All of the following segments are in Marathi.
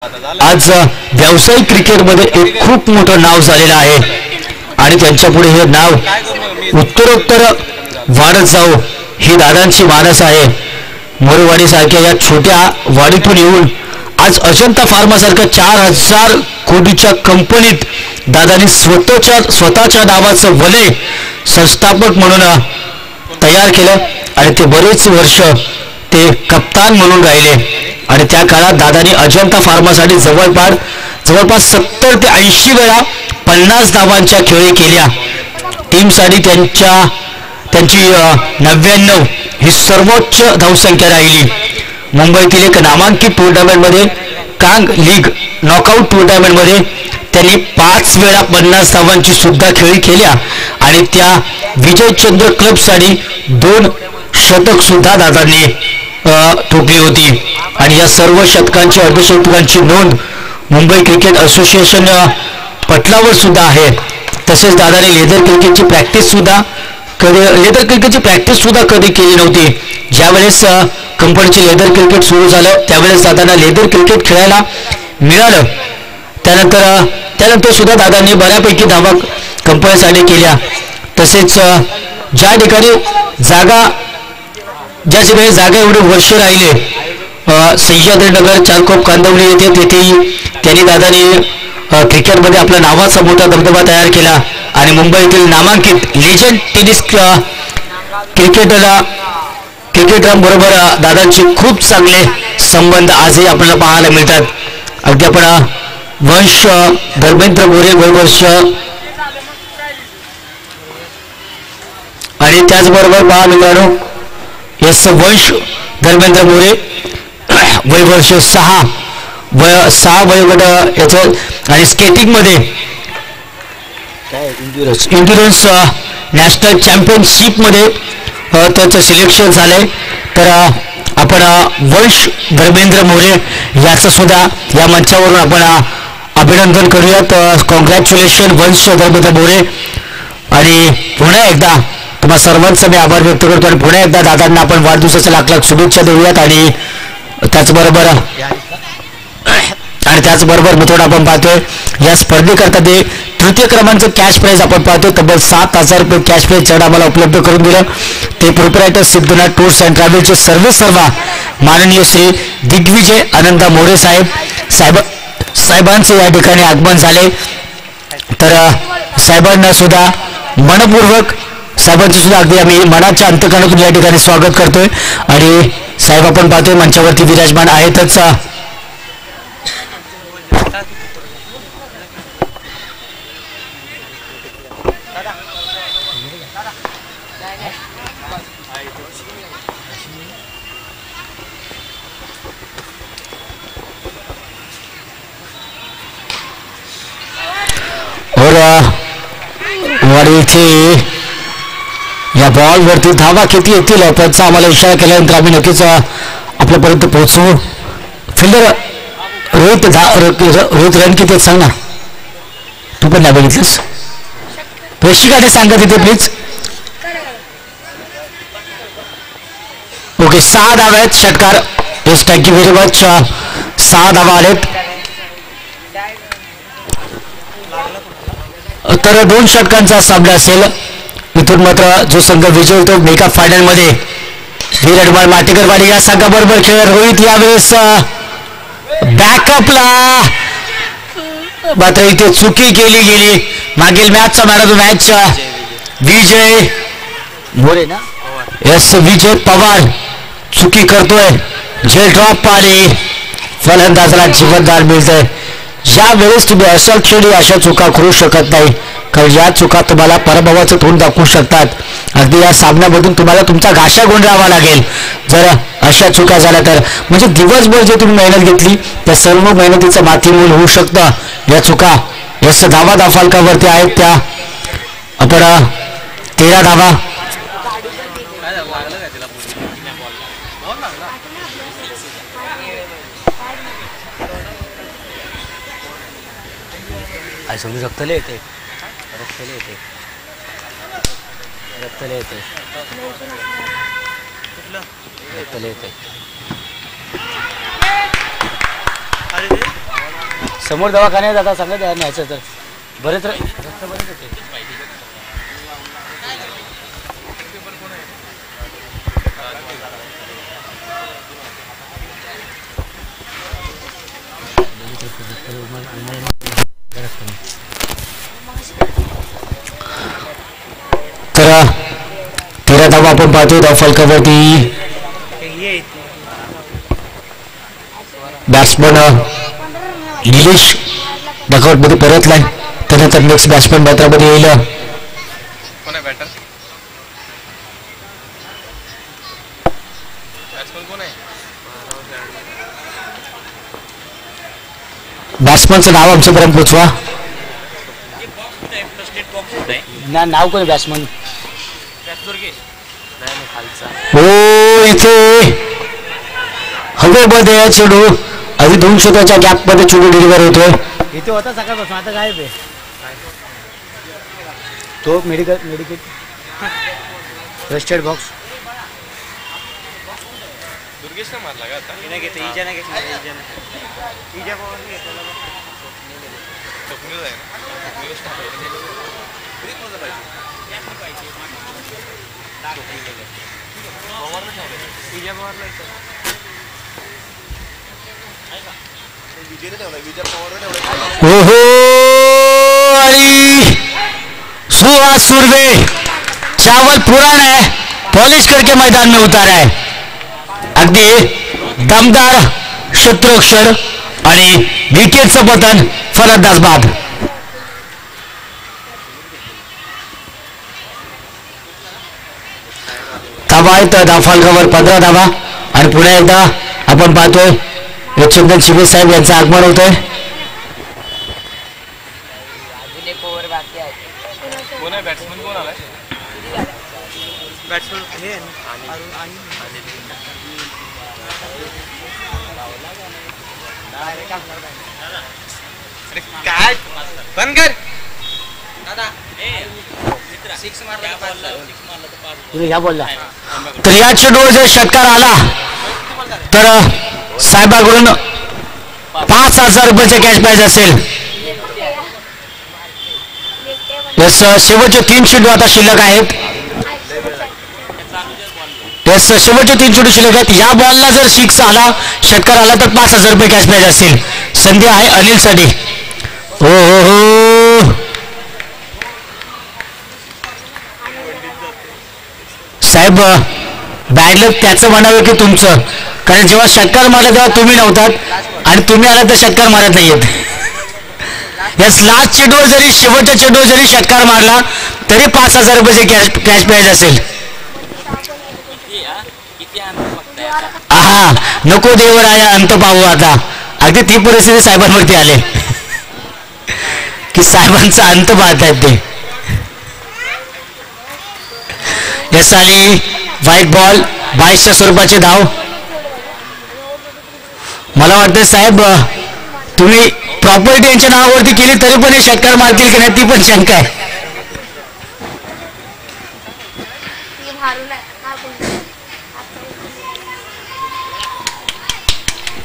आज व्यावसायिक क्रिकेटमध्ये एक खूप मोठं नाव झालेलं आहे आणि त्यांच्या पुढे हे नाव उत्तरोत्तर वाढत जाऊ ही दादांची मानस आहे. मोरवाडी सारख्या या छोट्या वाडीतून येऊन आज अजंता फार्मासारख्या 4000 कोटीच्या कंपनीत दादांनी स्वतःच्या नावाचं वलय संस्थापक म्हणून तयार केलं आणि ते बरेच वर्ष ते कप्तान म्हणून राहिले. आणि त्या काळात दादांनी अजंता फार्मासाठी जवळपास 70 ते 80 वेळा 50 धावांच्या खेळी केल्या. टीमसाठी त्यांची 99 ही सर्वोच्च धावसंख्या राहिली. मुंबईतील एक नामांकित टुर्नामेंटमध्ये कांग लीग नॉकआउट टुर्नामेंटमध्ये त्यांनी 5 वेळा 50 धावांची सुद्धा खेळी केल्या आणि त्या विजयचंद्र क्लबसाठी 2 शतक सुद्धा दादांनी ठोकली होती. आणि या सर्व शतकांची अर्धशतकांची नोंद मुंबई क्रिकेट असोसिएशन पटलावर सुद्धा आहे. तसेच दादाने लेदर क्रिकेटची प्रॅक्टिस सुद्धा कधी केली नव्हती. ज्यावेळेस कंपनीचे लेदर क्रिकेट सुरू झालं त्यावेळेस दादांना लेदर क्रिकेट खेळायला मिळालं. त्यानंतर सुद्धा दादांनी बऱ्यापैकी धावा कंपनीसाठी केल्या. तसेच ज्या ठिकाणी जागा एवढे वर्ष राहिले सह्याद्रीनगर चारकोप कांदवली येथे तेथेही त्यांनी दादांनी क्रिकेटमध्ये आपला नावाचा मोठा दबदबा तयार केला आणि मुंबईतील नामांकित लेजंड टेनिस क्रिकेटरांबरोबर दादांचे खूप चांगले संबंध आजही आपल्याला पाहायला मिळतात. अगदी आपण वंश धर्मेंद्र मोरे वयवर्ष आणि त्याचबरोबर पहा मित्रांनो एस वंश धर्मेंद्र मोरे वयवर्ष 6 वयोगट याचं आणि स्केटिंगमध्ये इंड्युरन्स नॅशनल चॅम्पियनशिपमध्ये त्याचं सिलेक्शन झालंय. तर आपण वंश धर्मेंद्र मोरे याचं सुद्धा या मंचावरून आपण अभिनंदन करूयात. कॉंग्रॅच्युलेशन वंश धर्मेंद्र मोरे. आणि पुन्हा एकदा तुम्हा सर्वांचा मी आभार व्यक्त करतो आणि पुन्हा एकदा दादांना आपण वाढदिवसाच्या लाख लाख शुभेच्छा देऊयात. आणि त्याचबरोबर मित्रांनो आपण पाहतोय या स्पर्धेकरता ते तृतीय क्रमांकाचं कॅश प्राइज आपण पाहतोय. तब्बल 7000 रुपये कॅश प्राइज चढ आम्हाला उपलब्ध करून दिलं. ते प्रोप्रायटर सिद्धनाथ टूर्स अँड ट्रॅव्हल्सचे सर्वा माननीय श्री दिग्विजय आनंदा मोरे साहेबांचे या ठिकाणी आगमन झाले. तर साहेबांना सुद्धा मनपूर्वक साहेबांचं सुद्धा अगदी आम्ही मनाच्या अंतकरणातून या ठिकाणी स्वागत करतोय. आणि साहेब आपण पाहतोय मंचावरती विराजमान आहेतच. वाडी इथे या बॉलवरती धावा किती येतील त्याचा आम्हाला इशारा केल्यानंतर आम्ही नक्कीच आपल्यापर्यंत पोहोचू. फिल्डर रोहित रन किती सांग ना, तू पण नाही बघितलंस. प्रेक्षकाने सांगा तिथे प्लीज. ओके 6 धावा आहेत. षटकार. Yes thank you very much. 6 धावा आलेत. तर 2 षटकांचा सामना असेल. इथून मात्र जो संघ विजय होतो मेगा फायनल मध्ये विराटवाड माटेकरवाडी या संघाबरोबर खेळ. रोहित यावेळेस बॅकअपला मात्र इथे चुकी केली गेली. मागील मॅच विजय मोरे ना एस विजय पवार चुकी करतोय. झेल ड्रॉप आणि फलंदाजाला जीवनदान मिळतंय. ज्या वेळेस तुम्ही अशा खेळी अशा चुका करू शकत नाही कारण या चुका तुम्हाला पराभवाचं तोंड दाखवू शकतात. अगदी या सामन्यामधून तुम्हाला तुमचा घाशा गुंडाळावा लागेल जर अशा चुका झाल्या तर. म्हणजे दिवसभर जे तुम्ही मेहनत घेतली त्या सर्व मेहनतीचं मातीमूल होऊ शकतं. या चुका यस धावा फलकावरती आहेत त्या आपण 13 धावा. समजू रक्तले येते रक्तले येते समोर दवाखान्यात आता सांगत आहे न्यायचं तर बरेच रस्ते बरेच होते. तर 13 धावा आपण पाहतोय धाव फलकावरती. बॅट्समन निलेश डकआउट मध्ये परतलाय. त्यानंतर नेक्स्ट बॅट्समन मैत्रामध्ये येईल. बॅट्समनचं नाव आमच्यापर्यंत पोचवा. नाव कोण बॅट्समन? हो इथे हवेमध्ये चेडू अगदी 2 शतकाच्या गॅप मध्ये चेडू डिलिव्हर होतोय. इथे होता सकाळपासून आता काय तो मेडिकल रस्टेड बॉक्स मारला का ओहो अरे सुहास सुरवे चावल पुराना है, पॉलिश करके मैदान में उतारा है. अगदी दमदार शत्रुक्षर आणि विकेटचं पतन फलंदाज बाद. धावा आहेत धावफलकावर 15 धावा. आणि पुन्हा एकदा आपण पाहतोय रविचंद्रन शिवे साहेब यांचं आगमन होतंय. काय बंद कर तर या चेंडूवर जर षटकार आला तर साहेबाकडून 5,000 रुपयाचे कॅश प्राइज असेल. शेवटचे 3 चेंडू आता शिल्लक आहेत. शेवटचे 3 चेंडू शिल्लक आहेत. या बॉलला जर 6 आला षटकार आला तर 5,000 रुपये कॅश प्राइज असेल. संधी आहे अनिलसाठी. हो हो हो साहेब बॅडलक त्याचं म्हणावं की तुमचं, कारण जेव्हा षटकार मारला तेव्हा तुम्ही नव्हतात आणि तुम्ही आला तर षटकार मारत नाहीयेत. याच लास्ट चेंडूवर जरी शेवटच्या चेंडूवर जरी षटकार मारला तरी 5,000 रुपयाचे कॅश प्राइज असेल. हा नको देवराया अंत पाहू आता. अगदी ती परिस्थिती साहेबांवरती आले की साहेबांचा अंत पाहतायत ते. यस आली व्हाईट बॉल 22च्या स्वरूपाचे धाव. मला वाटतं साहेब तुम्ही प्रॉपर्टी यांच्या नावावरती केली तरी पण हे षटकार मारतील की नाही ती पण शंका आहे.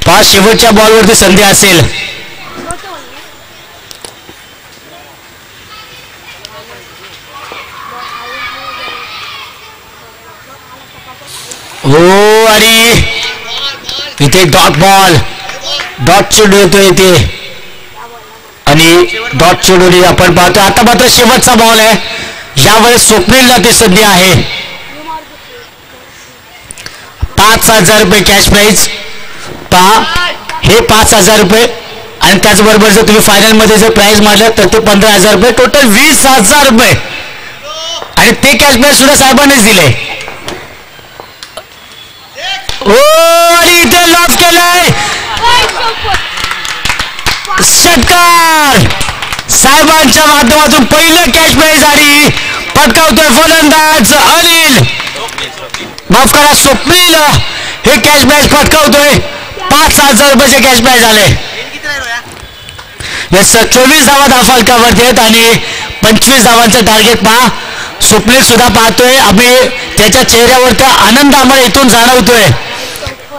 पाच शेवटच्या बॉलवरती संधी असेल. हो अरे इथे डॉट चेंडू येतोय इथे आणि डॉट चेंडू आपण पाहतो. आता मात्र शेवटचा बॉल आहे. यावेळेस स्वप्नीलला ती संधी आहे. 5,000 रुपये कॅश प्राइज. पहा हे 5,000 रुपये आणि त्याचबरोबर जर तुम्ही फायनल मध्ये जर प्राइज मारलं तर ते 15,000 रुपये, टोटल 20,000 रुपये. आणि ते कॅश प्राइज सुद्धा साहेबांनीच दिले. ओ आणि इथे लॉक केलंय. षटकार साहेबांच्या माध्यमातून पहिलं कॅश प्राइज आणि पटकावतोय फलंदाज अनिल, माफ करा स्वप्नील. हे कॅश प्राइज पटकावतोय. 5,000 रुपयाचे कॅश प्राइज आले. यस 24 धावा धावफलकावरती आहेत आणि 25 धावांचं टार्गेट पहा. स्वप्नील सुद्धा पाहतोय. आम्ही त्याच्या चेहऱ्यावरती आनंद आम्हाला इथून जाणवतोय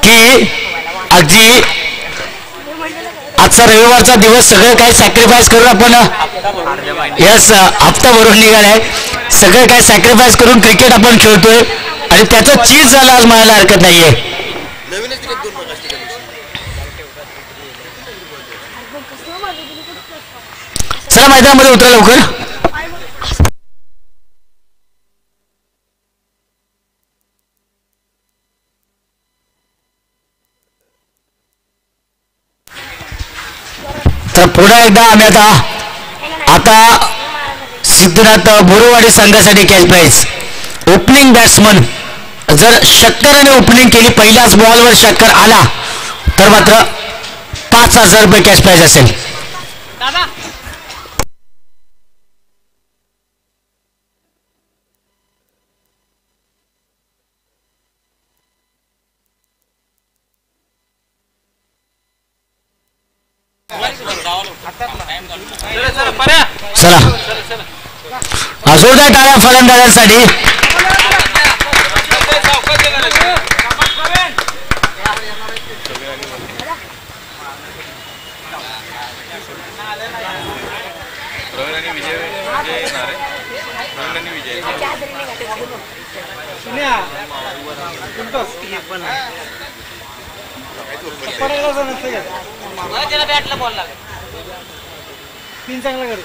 की अगदी आजचा रविवारचा दिवस सगळं काही सॅक्रिफाईस करून आपण यस हप्ता भरून निघालाय. सगळं काही सॅक्रिफाईस करून क्रिकेट आपण खेळतोय आणि त्याचं चीज झालं आज म्हणायला हरकत नाहीये. चला मैदानामध्ये उतरा लवकर. तर पुन्हा एकदा आम्ही आता सिद्धनाथ बोरुवाडी संघासाठी कॅच प्राईज. ओपनिंग बॅट्समन जर षटकराने ओपनिंग केली, पहिल्याच बॉलवर षटकर आला तर मात्र 5,000 रुपये कॅश प्राईज असेल. चला जोरदार टाळ्या फलंदाजांसाठी. तीन चांगला कर.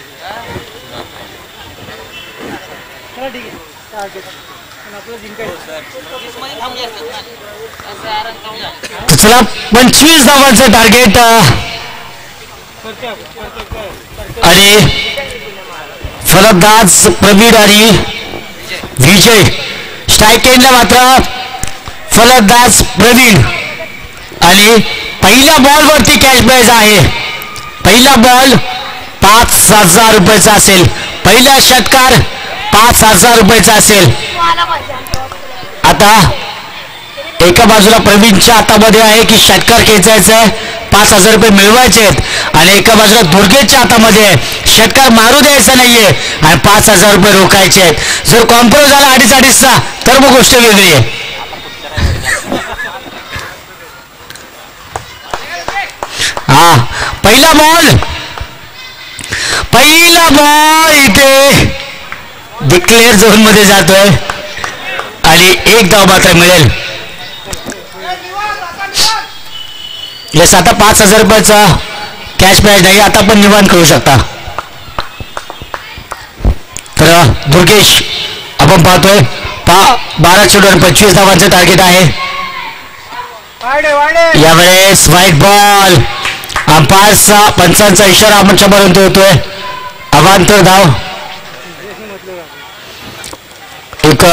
ठीक आहे चला 25 धावांचं टार्गेट आणि फलंदाज प्रवीण आणि विजय. स्ट्राईक एंडला मात्र फलंदाज प्रवीण आणि पहिल्या बॉलवरती कॅश प्राईज आहे. पहिला बॉल 5,000 रुपयाचा असेल. पहिला षटकार 5,000 रुपयाचा असेल. आता एका बाजूला प्रवीणच्या हातामध्ये आहे की षटकार खेचायचा 5,000 रुपये मिळवायचे आहेत आणि एका बाजूला दुर्गेशच्या हातामध्ये षटकार मारू द्यायचा नाहीये आणि 5,000 रुपये रोखायचे आहेत. जर कॉम्प्रो झाला 2.5चा तर मग गोष्ट वेगळी आहे. हा पहिला बॉल इथे डिक्लेअर झोन मध्ये जातोय आणि एक धाव मात्र मिळेल. येस आता 5,000 रुपयाचा कॅश प्राईज नाही. आता पण निवांत करू शकता. तर दुर्गेश आपण पाहतोय 12 चेंडूवर 25 धावांचं टार्गेट आहे. यावेळेस व्हाईट बॉल. अंपायरचा पंचांचा इशारा आमच्यापर्यंत होतोय. अवांतर धाव. एक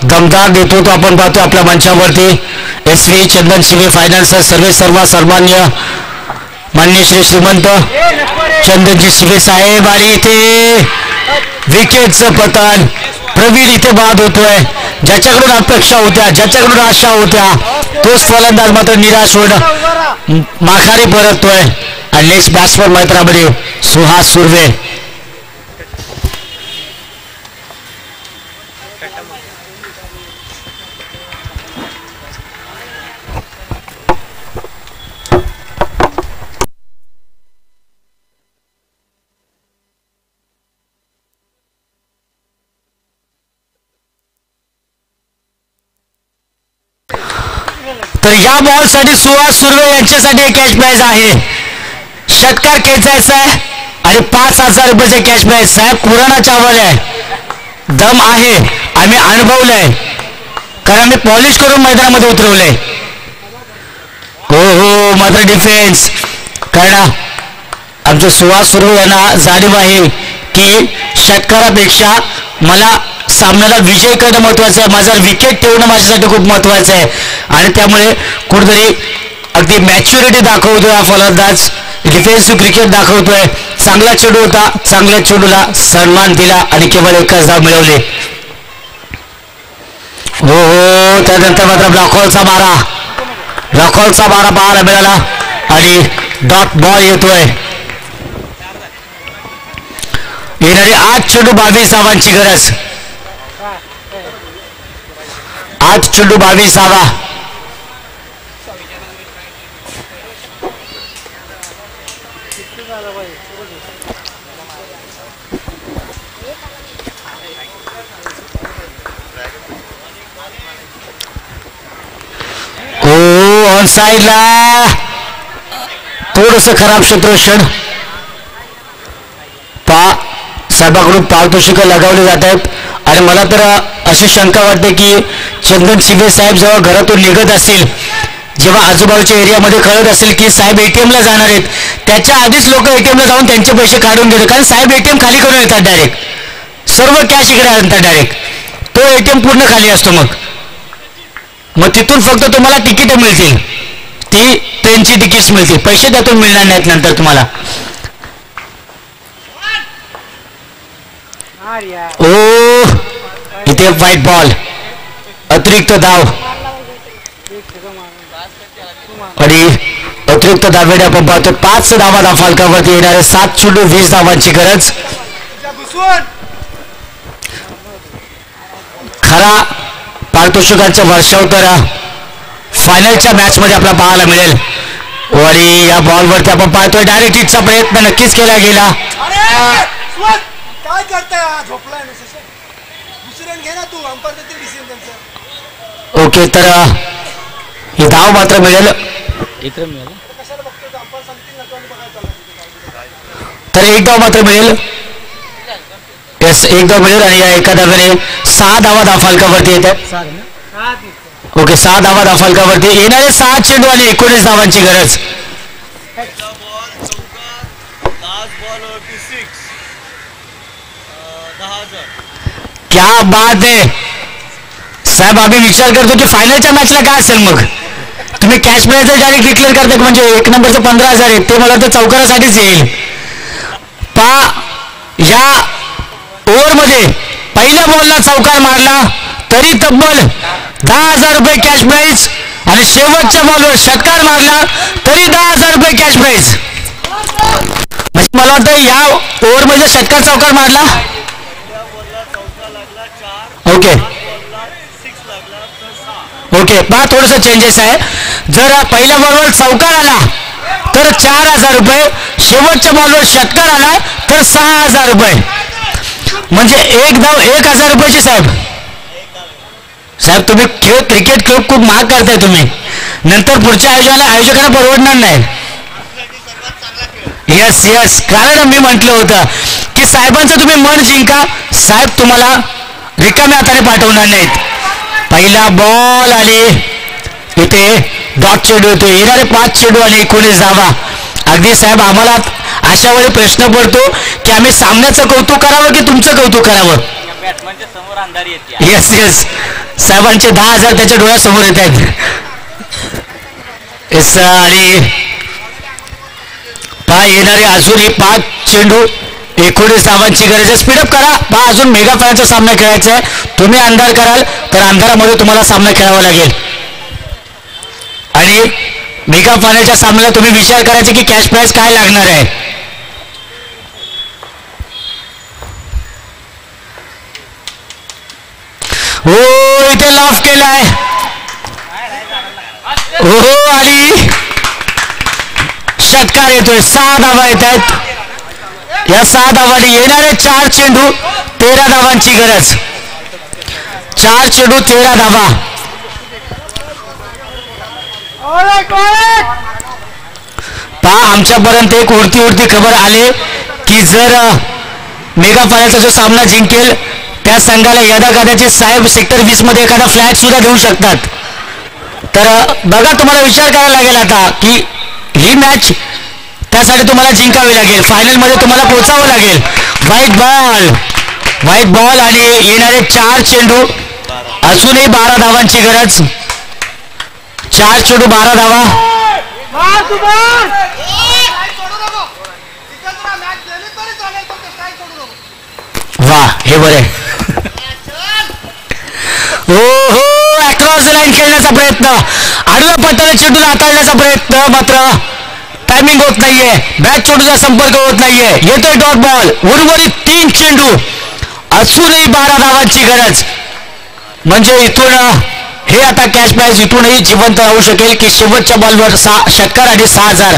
दमदार देतो तो आपण पाहतो आपल्या मंचावरती. SV चंदन शिवे फायनान्स सर्व सन्मान्य मान्य श्रीमंत चंदनजी शिवे साहेब आणि इथे विकेटचं पतन. प्रवीण इथे बाद होतोय. ज्याच्याकडून अपेक्षा होत्या, ज्याच्याकडून आशा होत्या तोच फलंदाज मात्र निराश होऊन माघारी परततोय आणि नेक्स्ट बॅट्समन मैदानामध्ये सुहास सुर्वे. तर या बॉल साठी सुहास सुर्वे यांच्यासाठी कॅश प्राईज आहे. षटकार खेचायचा आहे आणि 5,000 रुपयाचे कॅश प्राईज. साहेब पुराणाच्या हवाले आहे. दम आहे. आम्ही अनुभवलंय कारण आम्ही पॉलिश करून मैदानामध्ये उतरवलंय. हो मात्र डिफेन्स कारण आमचे सुहास सुर्वे यांना जाणीव आहे की षटकारापेक्षा मला सामन्याला विजय करणं महत्वाचं आहे. माझा विकेट ठेवणं माझ्यासाठी खूप महत्वाचं आहे आणि त्यामुळे कुठेतरी अगदी मॅच्युरिटी दाखवतोय हा फलंदाज. डिफेन्सिव्ह क्रिकेट दाखवतोय. चांगला चेंडू होता. चांगल्या चेंडूला सन्मान दिला आणि केवळ एकच धाव मिळवले. हो त्यानंतर मात्र रॉकॉलचा मारा पाहायला मिळाला आणि डॉट बॉल येतोय. येणारी 8 चेंडू 22 धावांची गरज. 8 चेंडू 22 धावा. ऑन साइडला थोडस खराब क्षेत्ररक्षण. साहेबाकडून पारितोषिकं लगावली जात आहेत आणि मला तर अशी शंका वाटते की चंदन शिंदे साहेब जेव्हा घरातून निघत असतील, जेव्हा आजूबाजूच्या एरियामध्ये कळत असेल की साहेब एटीएमला जाणार आहेत, त्याच्या आधीच लोक एटीएमला जाऊन त्यांचे पैसे काढून घेतात. कारण साहेब एटीएम खाली करून येतात, डायरेक्ट सर्व कॅश इकडे आणतात डायरेक्ट. तो एटीएम पूर्ण खाली असतो. मग तिथून फक्त तुम्हाला तिकीटं मिळतील, ती ट्रेनची तिकीट्स मिळतील, पैसे त्यातून मिळणार नाहीत नंतर तुम्हाला. ओ इथे व्हाईट बॉल, अतिरिक्त धाव आणि अतिरिक्त धावेने आपण पाहतो 5 धावा फलकावरती येणारे 7 चेंडू 20 धावांची गरज. खरा पारितोषिकांचा वर्षाव तर फायनलच्या मॅच मध्ये आपल्याला पाहायला मिळेल. आणि या बॉलवरती आपण पाहतोय डायरेक्ट हिटचा प्रयत्न नक्कीच केला गेला. काय करताय झोपलाय दुसऱ्याने घे ना तू अंपायर देतील डिसिजन त्यांचं. ओके तर ही धाव मात्र मिळेल. इकडे मिळालं कशाला बघतो अंपायर सांगतील ना कोणी बघायचं. तर एक धाव मात्र मिळेल. येस एक धाव मिळेल आणि या एका धाव्याने 6 धावा फलकावरती येतात. ओके 6 धावा फलकावरती येणारे 7 चेंडू आणि 19 धावांची गरज. क्या बात आहे साहेब. आम्ही विचार करतो की फायनलच्या मॅचला काय असेल, मग तुम्ही कॅश प्राइज डायरेक्ट डिक्लेअर करता म्हणजे 1 नंबरचं 15,000 आहे ते मला तर चौकारासाठीच येईल. या ओव्हरमध्ये पहिल्या बॉलला चौकार मारला तरी तब्बल 10,000 रुपये कॅश प्राइज आणि शेवटच्या बॉलवर षटकार मारला तरी 10,000 रुपये कॅश प्राइज. म्हणजे मला वाटतं या ओव्हरमध्ये षटकार चौकार मारला. ओके ओके पहा थोडंसं चेंजेस आहे. जर पहिल्या बॉलवर चौकार आला तर 4,000 रुपये, शेवटच्या बॉलवर षटकार आला तर 6,000 रुपये, म्हणजे एक धाव 1,000 रुपयाची. साहेब तुम्ही क्रिकेट खेळ खूप महाग करताय तुम्ही, नंतर पुढच्या आयोजकांना परवडणार नाही. यस यस कारण मी म्हटलं होतं की साहेबांचं तुम्ही मन जिंका, साहेब तुम्हाला रिकाम्या हाताने पाठवणार नाहीत. पहिला बॉल आणि इथे डॉट चेंडू होतो. येणारे 5 चेंडू आणि 19 धावा. अगदी साहेब आम्हाला अशा वेळी प्रश्न पडतो की आम्ही सामन्याचं कौतुक करावं की तुमचं कौतुक करावं. येस येस साहेबांचे 10,000 त्याच्या डोळ्यासमोर येत आहेत. येस आणि पहा येणारे अजूनही 5 चेंडू 19 धावांची गरज आहे. स्पीडअप करा. पहा अजून मेगा फायनलचा सामना खेळायचा आहे. तुम्ही अंधार कराल तर अंधारामध्ये तुम्हाला सामना खेळावा लागेल आणि मेगा फायनलच्या सामन्याला तुम्ही विचार करायचा की कॅश प्राइज काय लागणार आहे. हो इथे लाफ केलाय. हो आणि षटकार येतोय. 6 धावा येत आहेत. या 6 धावांनी येणारे 4 चेंडू 13 धावांची गरज. 4 चेंडू 13 धावा. पहा आमच्यापर्यंत एक उडती खबर आले की जर मेगा फायनलचा जो सामना जिंकेल त्या संघाला यदा कदाचित साहेब सेक्टर 20 मध्ये एखादा फ्लॅग सुद्धा देऊ शकतात. तर बघा तुम्हाला विचार करायला लागेल आता की ही मॅच त्यासाठी तुम्हाला जिंकावी लागेल, फायनल मध्ये तुम्हाला पोहोचावं लागेल. व्हाईट बॉल आणि येणारे 4 चेंडू अजूनही 12 धावांची गरज. 4 चेंडू 12 धावा. वा हे बरे. हो हो अक्रॉस द लाईन खेळण्याचा प्रयत्न, आडव्या पट्ट्याला चेंडूला हाताळण्याचा प्रयत्न, मात्र टायमिंग होत नाहीये. बॅट चेंडूचा संपर्क होत नाहीये. येतोय डॉट बॉल. उर्वरित 3 चेंडू अजूनही 12 धावांची गरज. म्हणजे इथून हे आता कॅश प्राइज इथूनही जिवंत राहू शकेल की शेवटच्या बॉलवर षटकार आणि 6,000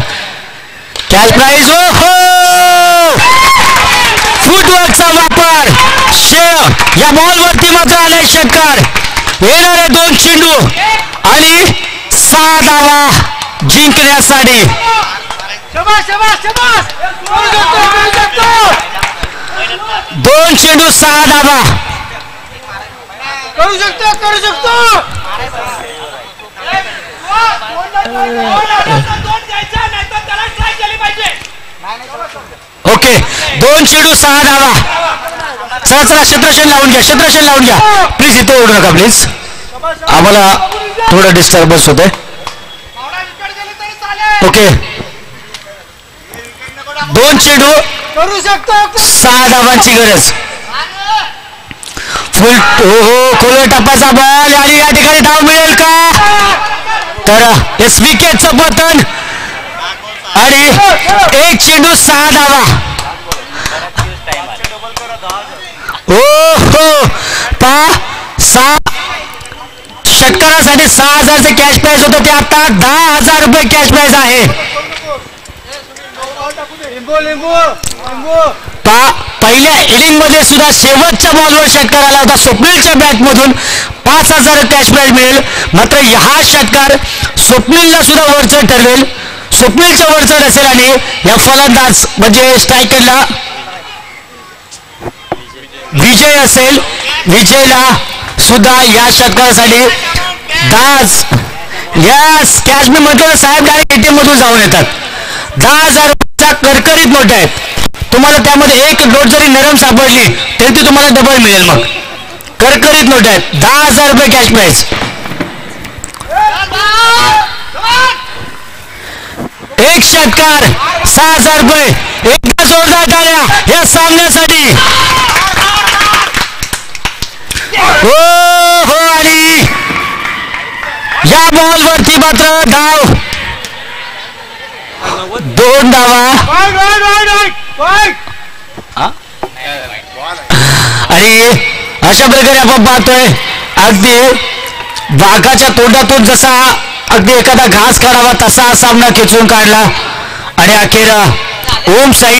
कॅश प्राइज. हो फुटवर्कचा वापर शेव या बॉलवरती मात्र आले षटकार. येणारे 2 चेंडू आणि 6 धावा जिंकण्यासाठी. 2 चेंडू 6 धावा. करू शकतो ओके 2 चेंडू 6 धावा. चला क्षेत्रक्षण लावून घ्या प्लीज. इथे ओढू नका प्लीज, आम्हाला थोडं डिस्टर्बन्स होतंय. ओके 2 चेंडू करू शकतो 6 धावांची गरज. फुल खोल टप्प्याचा बॉल आणि या ठिकाणी धाव मिळेल का? तर एस विकेटचं पतन आणि 1 चेंडू 6 धावा. हो पहा 6 षटकारासाठी 6,000चे कॅश प्राइज होतं ते आता 10,000 रुपये कॅश प्राइज आहे. पहा पहिल्या इनिंग मध्ये सुद्धा शेवटच्या बॉलवर षटकार आला होता. स्वप्नीलच्या बॅट मधून 5,000 कॅश प्राइज मिळेल. मात्र हा षटकार स्वप्नीलला सुद्धा वरचढ ठरवेल. स्वप्नीलच्या वरचढ असेल आणि या फलंदाज म्हणजे स्ट्रायकरला विजय असेल. विजयला सुद्धा या षटकारासाठी 10 यस कॅश मी म्हटलं साहेब डायरेक्ट एटीएम मधून जाऊन येतात. 10,000 रुपयाचा करकरीत नोट आहे. तुम्हाला त्यामध्ये एक नोट जरी नरम सापडली तरी ती तुम्हाला डबल मिळेल. मग करकरीत नोट आहेत. 10,000 रुपये कॅश प्राइज. एक षटकार 6,000 रुपये. एकदा जोरदार टाळ्या या सामन्यासाठी. हो आणि या बॉलवरती मात्र धाव 2 धावा आणि अशा प्रकारे आपण पाहतोय अगदी वाघाच्या तोंडातून जसा अगदी एखादा घास काढावा तसा हा सामना खेचून काढला आणि अखेर ओम साई